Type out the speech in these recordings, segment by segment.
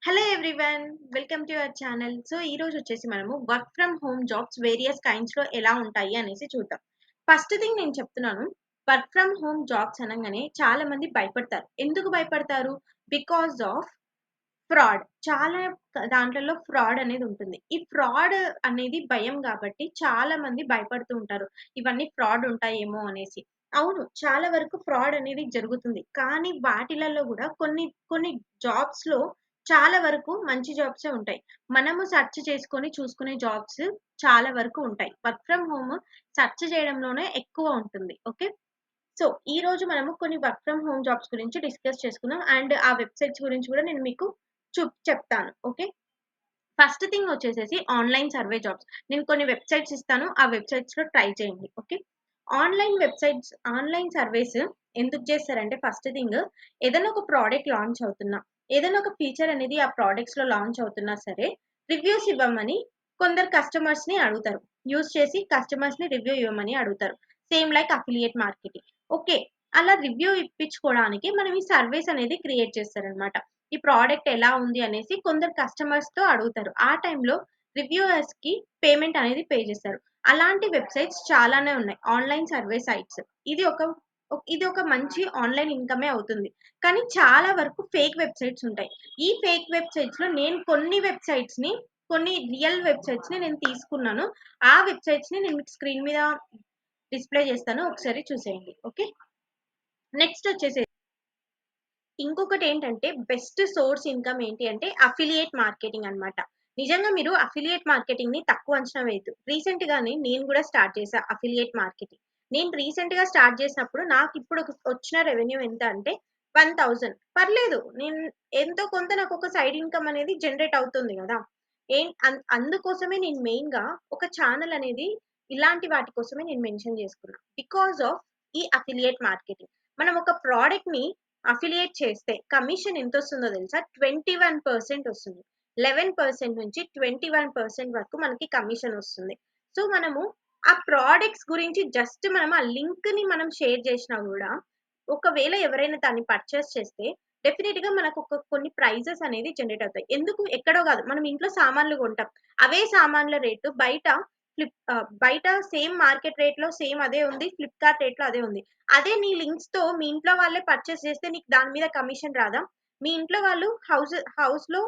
Hello everyone. Welcome to your channel. So, ఈరోజు వచ్చేసి మనము work from home jobs various కైండ్స్‌లో ఎలా ఉంటాయి అనేసి చూద్దాం. ఫస్ట్ థింగ్ నేను చెప్తున్నాను. వర్క్ ఫ్రమ్ హోమ్ జాబ్స్ అనంగానే చాలా మంది భయపడతారు. ఎందుకు భయపడతారు? Because of fraud. చాలా దాంట్లలో ఫ్రాడ్ అనేది ఉంటుంది. ఈ ఫ్రాడ్ అనేది భయం గాబట్టి చాలా మంది భయపడుతూ ఉంటారు. ఇవన్నీ ఫ్రాడ్ ఉంటాయేమో అనేసి. అవును. చాలా వరకు ఫ్రాడ్ అనేది జరుగుతుంది. కానీ వాటిలలో గూడా కొన్ని కొన్ని జాబ్స్‌లో చాలా వరకు మంచి జాబ్సే ఉంటాయి. మనము సెర్చ్ చేసుకొని చూసుకునే జాబ్స్ చాలా వరకు ఉంటాయి. వర్క్ ఫ్రమ్ హోమ్ సెర్చ్ చేయడంలోనే ఎక్కువ ఉంటుంది. ఓకే. సో, ఈరోజు మనము కొన్ని వర్క్ ఫ్రమ్ హోమ్ జాబ్స్ గురించి డిస్కస్ చేసుకుందాం. అండ్ ఆ వెబ్‌సైట్స్ గురించి కూడా నేను మీకు చెప్తాను. ఓకే. ఫస్ట్ థింగ్ వచ్చేసేసి ఆన్‌లైన్ సర్వే జాబ్స్. నేను కొన్ని వెబ్‌సైట్స్ ఇస్తాను. ఆ వెబ్‌సైట్స్‌లో ట్రై చేయండి. ఓకే. ఆన్‌లైన్ సర్వేస్ ఎందుకు చేస్తారంటే ఫస్ట్ థింగ్ ఏదైనా ఒక ప్రొడక్ట్ లాంచ్ అవుతున్నా, ఏదైనా ఒక ఫీచర్ అనేది ఆ ప్రొడక్ట్స్‌లో లాంచ్ అవుతున్నా సరే, రివ్యూస్ ఇవ్వమని కొందరు కస్టమర్స్‌ని అడుగుతారు. యూజ్ చేసి కస్టమర్స్‌ని రివ్యూ ఇవ్వమని అడుగుతారు. Same like affiliate marketing. Okay. అలా రివ్యూ ఇప్పించుకోవడానికి మనం ఈ సర్వేస్ అనేది క్రియేట్ చేస్తారనమాట. ఈ ప్రొడక్ట్ ఎలా ఉంది అనేసి కొందరు కస్టమర్స్‌తో అడుగుతారు. ఆ టైంలో రివ్యూయర్స్‌కి పేమెంట్ అనేది పే చేస్తారు. అలాంటి వెబ్‌సైట్స్ చాలానే ఉన్నాయి. Online survey sites. ఇది ఒక ఇది ఒక మంచి ఆన్‌లైన్ ఇన్‌కమే అవుతుంది. కానీ చాలా వరకు ఫేక్ వెబ్‌సైట్స్ ఉంటాయి. ఈ ఫేక్ వెబ్‌సైట్స్‌లో నేను కొన్ని రియల్ వెబ్‌సైట్స్‌ని నేను తీసుకున్నాను. ఆ వెబ్‌సైట్స్‌ని నేను మీకు స్క్రీన్ మీద డిస్‌ప్లే చేస్తాను. ఒకసారి చూసేయండి. ఓకే. నెక్స్ట్ వచ్చేసి ఇంకొకటేంటంటే బెస్ట్ సోర్స్ ఇన్‌కమ్ ఏంటి అంటే అఫిలియేట్ మార్కెటింగ్ అన్నమాట. నిజంగా మీరు అఫిలియేట్ మార్కెటింగ్‌ని తక్కువ అంచనా వేయొద్దు. రీసెంట్‌గానే నేను గూడా స్టార్ట్ చేశా అఫిలియేట్ మార్కెటింగ్. నేను రీసెంట్‌గా స్టార్ట్ చేసినప్పుడు నాకిప్పుడు వచ్చిన రెవెన్యూ ఎంత అంటే 1000 పర్లేదు. ఎంతో కొంత నాకొక సైడ్ ఇన్‌కమ్ అనేది జనరేట్ అవుతుంది గదా! అందుకోసమే నేను మెయిన్‌గా ఒక ఛానెల్ అనేది ఇలాంటి వాటి కోసమే నేను మెన్షన్ చేసుకున్నా. బికాజ్ ఆఫ్ ఈ అఫిలియేట్ మార్కెటింగ్. మనం ఒక ప్రొడక్ట్‌ని అఫిలియేట్ చేస్తే కమిషన్ ఎంతొస్తుందో తెలుసా? 21% వస్తుంది. 11% నుంచి 21% వరకు మనకి కమిషన్ వస్తుంది. సో, మనము ఆ ప్రొడక్ట్స్ గురించి జస్ట్ మనం ఆ లింక్‌ని మనం షేర్ చేసినా గూడా, ఒకవేళ ఎవరైనా దాన్ని పర్చేస్ చేస్తే డెఫినిట్‌గా మనకు కొన్ని ప్రైజెస్ అనేది జనరేట్ అవుతాయి. ఎందుకు? ఎక్కడో గాదు. మనం ఇంట్లో సామాన్లు కొంటాం. అవే సామాన్ల రేటు బయట సేమ్ మార్కెట్ రేట్‌లో సేమ్ అదే ఉంది. ఫ్లిప్‌కార్ట్ రేట్‌లో అదే ఉంది. అదే నీ లింక్స్‌తో మీ ఇంట్లో వాళ్ళే పర్చేస్ చేస్తే నీకు దాని మీద కమిషన్ రాదా? మీ ఇంట్లో వాళ్ళు హౌస్‌లో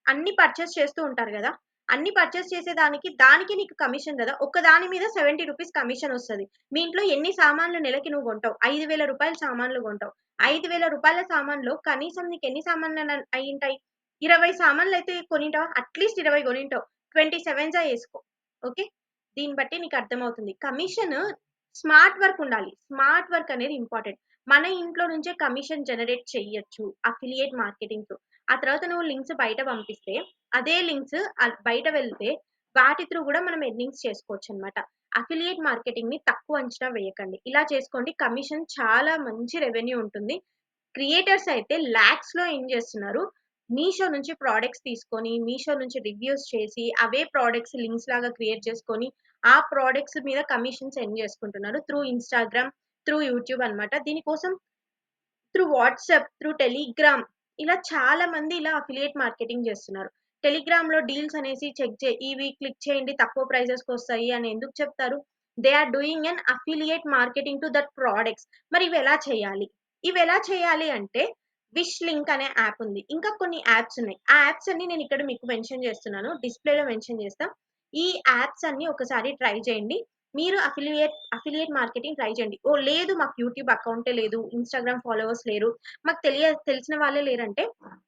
అన్ని పర్చేస్ చేస్తూ ఉంటారు గదా! అన్ని పర్చేస్ దానికి నీకు కమిషన్ గదా! ఒక్కదాని మీద రూ. 70 కమిషన్ ఒస్తది. మీ ఇంట్లో ఎన్ని సామాన్లు నెలకి నువ్వు కొంటావు? రూ. 5,000 సామాన్లు కొంటావు. రూ. 5,000 సామాన్లు కనీసం నీకెన్ని సామాన్లు అయ్యుంటాయి? 20 సామాన్లయితే కొనింటావా? అట్‌లీస్ట్ 20 కొనింటావు. 27 ఏసుకో. ఓకే. దీన్ని బట్టి నీకు అర్థమవుతుంది. స్మార్ట్ వర్క్ ఉండాలి. స్మార్ట్ వర్క్ అనేది ఇంపార్టెంట్. మన ఇంట్లో నుంచే కమిషన్ జనరేట్ చెయ్యొచ్చు అఫిలియేట్ మార్కెటింగ్ త్రూ. ఆ తర్వాత నువ్వు లింక్స్ బయట పంపిస్తే, అదే లింక్స్ బయట వెళ్తే వాటి త్రూ గూడా మనం ఎర్నింగ్స్ చేసుకోవచ్చనమాట. అఫిలియేట్ మార్కెటింగ్‌ని తక్కువ అంచనా వేయకండి. ఇలా చేసుకోండి. కమిషన్ చాలా మంచి రెవెన్యూ ఉంటుంది. క్రియేటర్స్ అయితే లాక్స్‌లో ఎర్న్ చేస్తున్నారు. మీషో నుంచి ప్రొడక్ట్స్ తీసుకొని, మీషో నుంచి రివ్యూస్ చేసి, అవే ప్రొడక్ట్స్ లింక్స్ లాగా క్రియేట్ చేసుకొని, ఆ ప్రొడక్ట్స్ మీద కమిషన్స్ ఎర్న్ చేసుకుంటున్నారు. త్రూ ఇన్‌స్టాగ్రామ్, త్రూ యూట్యూబ్ అన్నమాట. దీనికోసం త్రూ టెలిగ్రామ్ ఇలా చాలా మంది ఇలా అఫిలియేట్ మార్కెటింగ్ చేస్తున్నారు. టెలిగ్రామ్‌లో డీల్స్ అనేసి ఇవి క్లిక్ చేయండి తక్కువ ప్రైజెస్‌కొస్తాయి అని ఎందుకు చెప్తారు? They are doing an affiliate marketing to that products. మరి ఇవెలా చేయాలి? ఇవెలా చేయాలి అంటే విష్ లింక్ అనే యాప్ ఉంది. ఇంకా కొన్ని యాప్స్ ఉన్నాయి. ఆ యాప్స్ అన్ని నేను ఇక్కడ మీకు మెన్షన్ చేస్తున్నాను. డిస్‌ప్లేలో మెన్షన్ చేస్తా. ఈ యాప్స్ అన్ని ఒకసారి ట్రై చేయండి. మీరు అఫిలియేట్ మార్కెటింగ్ ట్రై చేయండి. ఓహ్! లేదు మాకు యూట్యూబ్ అకౌంటే లేదు. ఇన్‌స్టాగ్రామ్ ఫాలోవర్స్ లేరు. మాకు తెలిసిన వాళ్ళే లేరంటే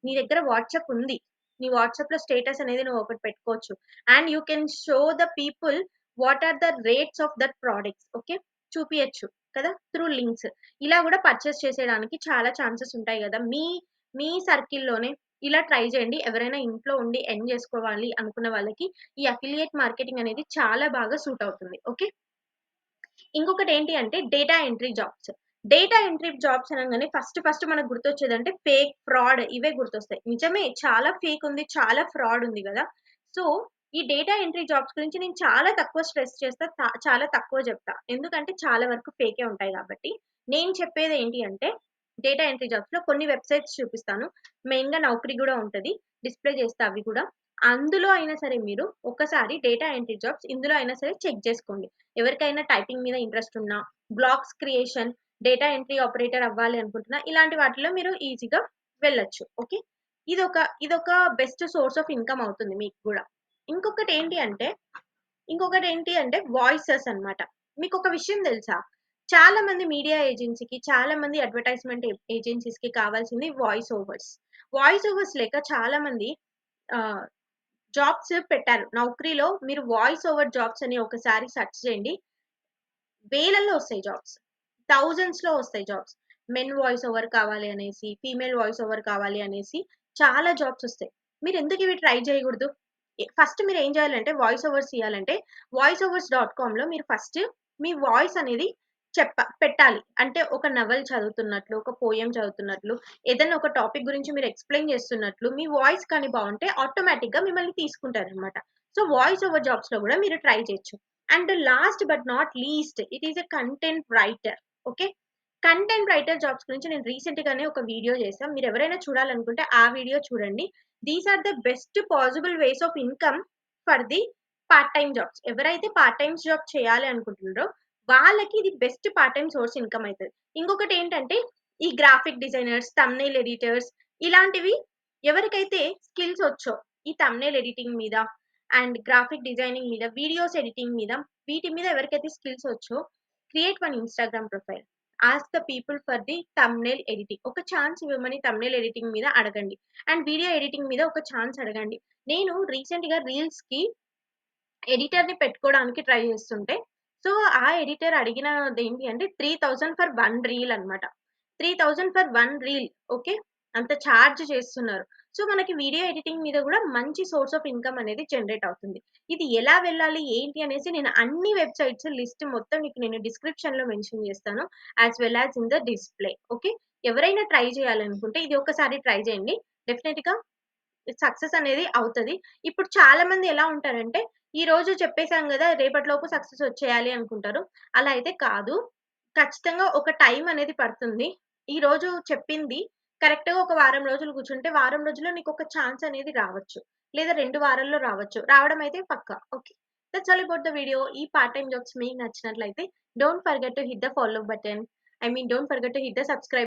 నీ దగ్గర వాట్సాప్ ఉంది. నీ వాట్సాప్‌లో స్టేటస్ అనేది నువ్వు ఒకటి పెట్టుకోవచ్చు. And you can show the people what are the rates of that products. Okay. చూపియొచ్చు కదా! Through links. ఇలా గూడా పర్చేస్ చేసేయడానికి చాలా ఛాన్సెస్ ఉంటాయి గదా! మీ సర్కిల్‌లోనే ఇలా ట్రై చేయండి. ఎవరైనా ఇంట్లో ఉండి ఎర్న్ చేసుకోవాలి అనుకున్న వాళ్ళకి ఈ అఫిలియేట్ మార్కెటింగ్ అనేది చాలా బాగా సూట్ అవుతుంది. ఓకే. ఇంకొకటేంటి అంటే data entry jobs. Data entry jobs అనంగానే ఫస్ట్ మనకు గుర్తొచ్చేదంటే ఫేక్, ఫ్రాడ్ ఇవే గుర్తొస్తాయి. నిజమే చాలా ఫేక్ ఉంది. చాలా ఫ్రాడ్ ఉంది గదా! సో, ఈ డేటా ఎంట్రీ జాబ్స్ గురించి నేను చాలా తక్కువ స్ట్రెస్ చేస్తా. చాలా తక్కువ జెప్తా. ఎందుకంటే చాలా వరకు ఫేకే ఉంటాయి గాబట్టి. నేను చెప్పేదేంటి అంటే డేటా ఎంట్రీ జాబ్స్‌లో కొన్ని వెబ్‌సైట్స్ చూపిస్తాను. మెయిన్‌గా నౌకరీ గూడా ఉంటది. డిస్‌ప్లే చేస్తా అవి కూడా. అందులో అయినా సరే మీరు ఒక్కసారి డేటా ఎంట్రీ జాబ్స్ ఇందులో అయినా సరే చెక్ జేసుకోండి. ఎవరికైనా టైపింగ్ మీద ఇంట్రెస్ట్ ఉన్నా, blogs creation, data entry operator అవ్వాలి అనుకుంటున్నా, ఇలాంటి వాటిలో మీరు ఈజీగా వెళ్ళొచ్చు. ఓకే. ఇదొక బెస్ట్ సోర్స్ ఆఫ్ ఇన్‌కమ్ అవుతుంది మీకు గూడా. ఇంకొకటేంటి అంటే ఇంకొకటేంటి అంటే వాయిసెస్ అన్నమాట. మీకొక విషయం తెలుసా? చాలా మంది మీడియా ఏజెన్సీకి, చాలా మంది అడ్వర్టైజ్‌మెంట్ ఏజెన్సీస్‌కి కావాల్సింది వాయిస్ ఓవర్స్. వాయిస్ ఓవర్స్ లేక చాలా మంది ఆహ్, జాబ్స్ పెట్టారు. నౌకరీలో మీరు వాయిస్ ఓవర్ జాబ్స్ అని ఒకసారి సెర్చ్ చేయండి. వేలల్లో వస్తాయి జాబ్స్. థౌసండ్స్‌లో వస్తాయి జాబ్స్. మెన్ వాయిస్ ఓవర్ కావాలి అనేసి, ఫీమేల్ వాయిస్ ఓవర్ కావాలి అనేసి చాలా జాబ్స్ వస్తాయి. మీరెందుకు ఇవి ట్రై చేయకూడదు? ఫస్ట్ మీరేం చేయాలంటే వాయిస్ ఓవర్స్ ఇయ్యాలంటే వాయిస్ ఓవర్స్ డాట్ కామ్‌లో మీరు ఫస్ట్ మీ వాయిస్ అనేది పెట్టాలి. అంటే ఒక నవల చదువుతున్నట్లు, ఒక పోయెమ్ చదువుతున్నట్లు, ఏదైనా ఒక టాపిక్ గురించి మీరు ఎక్స్‌ప్లెయిన్ చేస్తున్నట్లు మీ వాయిస్ కానీ బావుంటే ఆటోమేటిక్‌గా మిమ్మల్ని తీసుకుంటారనమాట. సో, వాయిస్ ఓవర్ జాబ్స్‌లో గూడా మీరు ట్రై చేయొచ్చు. And last but not least it is a content writer. Okay. Content writer jobs గురించి నేను రీసెంట్ గానే ఒక వీడియో చేశా. మీరెవరైనా చూడాలనుకుంటే ఆ వీడియో చూడండి. These are the best possible ways of income for the part time jobs. ఎవరైతే పార్ట్ టైమ్ జాబ్ చేయాలి అనుకుంటున్నారో వాళ్ళకి ఇది best part time source income అయితది. ఇంకొకటేంటంటే ఈ గ్రాఫిక్ డిజైనర్స్, థంబ్‌నెయిల్ ఎడిటర్స్ ఇలాంటివి ఎవరికైతే స్కిల్స్ వచ్చో ఈ థంబ్‌నెయిల్ ఎడిటింగ్ మీద అండ్ గ్రాఫిక్ డిజైనింగ్ మీద, వీడియోస్ ఎడిటింగ్ మీద, వీటి మీద ఎవరికైతే స్కిల్స్ వచ్చో create one Instagram profile. Ask the people for the thumbnail editing. ఒక ఛాన్స్ ఇవ్వమని థంబ్‌నెయిల్ ఎడిటింగ్ మీద అడగండి. అండ్ వీడియో ఎడిటింగ్ మీద ఒక ఛాన్స్ అడగండి. నేను రీసెంట్‌గా రీల్స్‌కి ఎడిటర్‌ని పెట్టుకోవడానికి ట్రై చేస్తుంటే, సో, ఆ ఎడిటర్ అడిగినదేంటి అంటే 3000 ఫర్ 1 రీల్ అన్నమాట. 3000 ఫర్ 1 రీల్. ఓకే. అంత చార్జ్ చేస్తున్నారు. సో, మనకి వీడియో ఎడిటింగ్ మీద గూడా మంచి సోర్స్ ఆఫ్ ఇన్‌కమ్ అనేది జనరేట్ అవుతుంది. ఇది ఎలా వెళ్ళాలి, ఏంటి అనేసి నేను అన్ని వెబ్‌సైట్స్ లిస్ట్ మొత్తం మీకు నేను డిస్క్రిప్షన్‌లో మెన్షన్ చేస్తాను. As well as in the display. Okay. ఎవరైనా ట్రై చేయాలనుకుంటే ఇది ఒక్కసారి ట్రై చేయండి. డెఫినెట్‌గా సక్సెస్ అనేది అవుతది. ఇప్పుడు చాలా మంది ఎలా ఉంటారంటే, ఈరోజు చెప్పేసాం గదా! రేపటిలోపు సక్సెస్ వచ్చేయాలి అనుకుంటారు. అలా అయితే కాదు. ఖచ్చితంగా ఒక టైం అనేది పడుతుంది. ఈరోజు చెప్పింది కరెక్ట్‌గా ఒక వారం రోజులు కూర్చుంటే, వారం రోజుల్లో నీకొక ఛాన్స్ అనేది రావచ్చు. లేదా 2 వారాల్లో రావచ్చు. రావడం అయితే పక్కా. Okay. That's all about the video. ఈ పార్ట్ టైమ్ జాబ్స్ మీకు నచ్చినట్లయితే don't forget to hit the follow button. I mean don't forget to hit the subscribe